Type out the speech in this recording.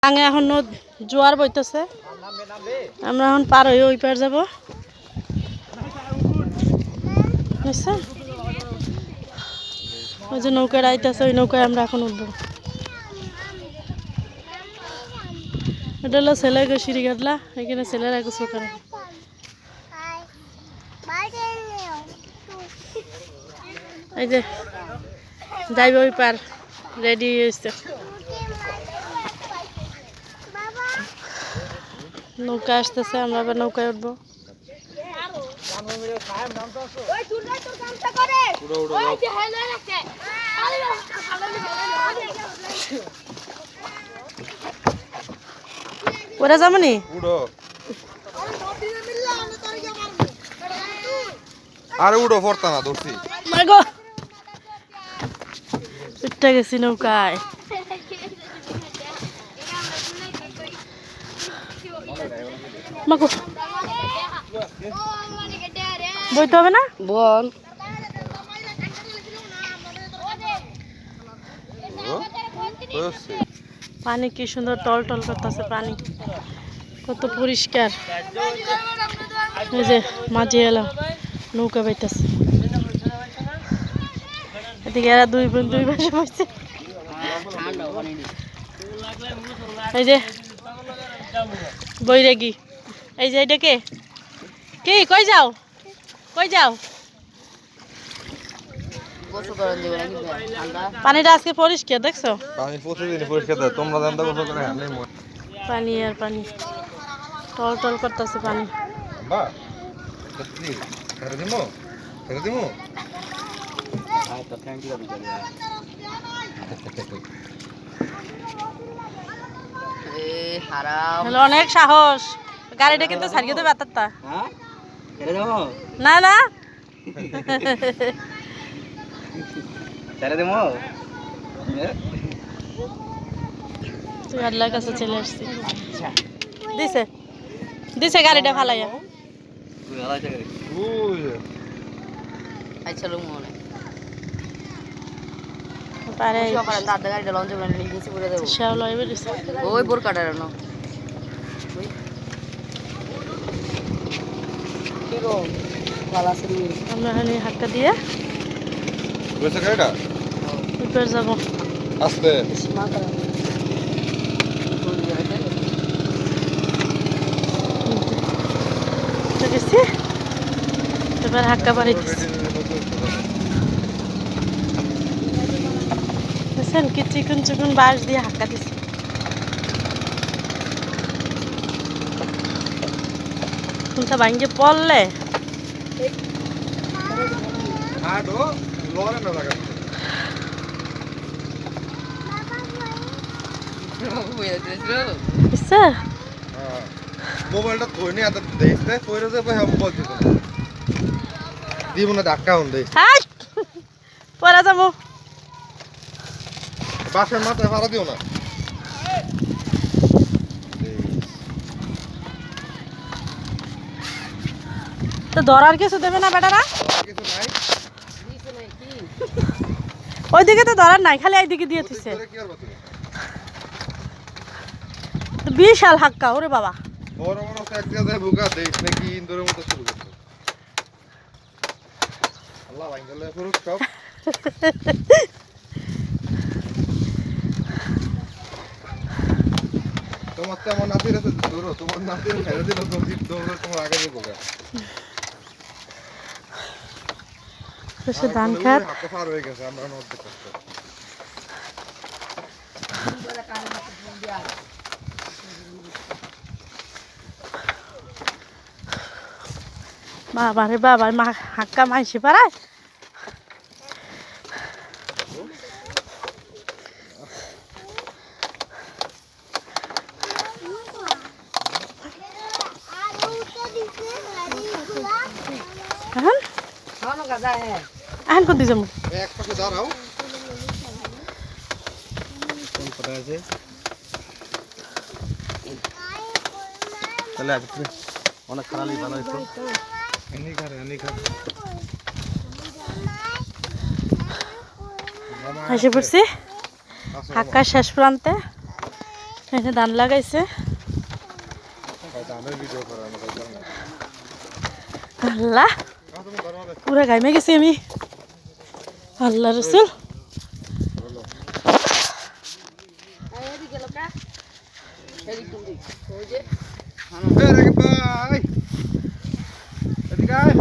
আগে এখন জোয়ার বইতেছে, আমরা এখন পার হয়ে ওই পার যাব। ওই যে নৌকায় আইতেছে, ওই নৌকায় আমরা এখন উঠবো। এটা হলো ছেলে সিঁড়ি কাটলা, এখানে ছেলেরা গোসল করে। এই যে যাইবে ওই পার, রেডি হয়েছে। নৌকা আসতেছে, আমরা আবার নৌকায় উঠবো। ওরা যাবনি আরে উড়ো পড়তা না ধরছি মাগো, উঠতে গেছি নৌকায়। মাগো বইতে হবে না বল। পানি কি সুন্দর টল টল করতেছে, পানি কত পরিষ্কার। এই যে মাঝে এলাম, নৌকা বাইতেছে। এদিকে এরা দুই বোন দুই পাশে বসছে। এই যে বৈরাগী, এই যে এটা কে কি, কই যাও কই যাও? পানিটা আজকে পরিষ্কার দেখছো? পানি প্রতিদিন পরিষ্কার দেয়, তোমরা জানতে গোসল করে হারলে পানি আর পানি টল টল করতেছে পানি। বা সত্যি ছেড়ে দিমু ছেড়ে দিমু অনেক সাহস, গাড়িটা কিন্তু ছাড়িয়ে দেবে আত্মারটা। না না তুই আল্লাহর কাছে চলে আসছি। দিছে দিছে গাড়িটা ফালাইয়া। ওই বোর কাটার আমরা এখানে হাক্কা দিয়ে উপর যাব। আস্তে গেছি, এবার হাক্কা বাড়ি বুঝছেন কি চিকুন চিকুন বাঁশ দিয়ে হাক্কা দিছি। কোনটা ভাঙ্গে পড়লে মোবাইলটা থই নি, এত দেখতে কইরে যে ভাই আমি বলছি তো দিব না ধাক্কা হন দেই। হাই পড়া যাবো, বাসের মাথায় ফাড়া দিও না। তো ধরার কিছু দেবে না বেটারা? কিছু নাই, ওইদিকে তো ধরার নাই, খালি এইদিকে দিয়ে দিছে। কি করবা তুমি? বিশাল হাক্কা, ওরে বাবা। বড় বড় ট্যাক্সিয়া যায় বুকা দেখ নাকি ইন্দোরের মতো শুরু করছে। আল্লাহ ভাঙ্গলে ফুরুক সব। তোমার তো আমার নাতির আছে, ধরো তোমার নাতির ফেলে দিল তোমার আগে যাবো গা। সে ধান খাত হাতে পার হয়ে গেছে, আমরা নড়তে কষ্ট। বাবা রে বাবা, মা হাক্কা মাইসে পারায়। এখন কোন দিকে যাবো? এক পাশে দাঁড়াও। কোন কথা আছে? তাহলে আজকে অনেক খারাপই ভালো হইতো। এনি খারে। এসে পড়ছি হাক্কা শেষ প্রান্তে। এখানে ধান লাগাইছে। ধানের ভিডিও করা আমার কাছে না। আল্লাহ পুরা গাইমে গেছি আমি। আল্লাহ রসুল এই রাকিব ভাই এদিকে আয়।